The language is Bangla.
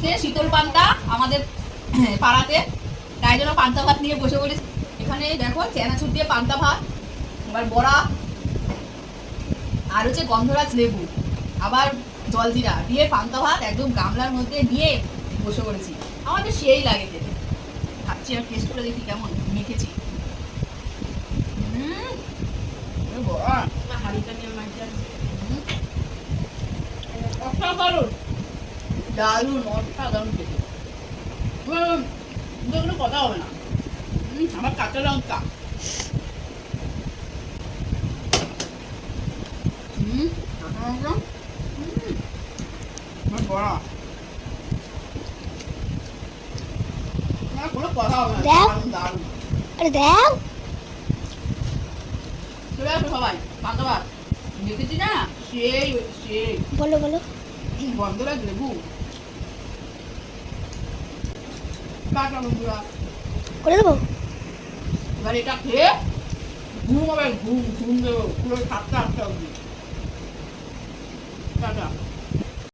আজকে শীতল পান্তা আমাদের পাড়াতে, তাই জন্য পান্তা ভাত নিয়ে বসে পড়েছি। এখানে দেখো চানাচুর দিয়ে পান্তা ভাত, আবার বড়া, আর হচ্ছে গন্ধরাজ লেবু, আবার জলজিরা দিয়ে পান্তা ভাত একদম গামলার মধ্যে নিয়ে বসে পড়েছি। আমার তো সেই লাগে খেতে। খাচ্ছি আর টেস্ট করে দেখি কেমন মেখেছি। দারুন, অসাধারণ খেতে। কোনো কথা হবে না। আমার কাঁচা লঙ্কা, বড়া, কোনো কথা হবে না। দারুন দারুন। আরে দেখ চলে আসো সবাই, পান্তা ভাত দেখেছি না, সেই সেই বলো বলো গন্ধরাজ লেবু। টাটা বন্ধুরা, করে দেবো। এবার এটা খেয়ে ঘুম হবে, ঘুম ঘুম দেবো পুরো 7টা 8টা অবধি। টাটা।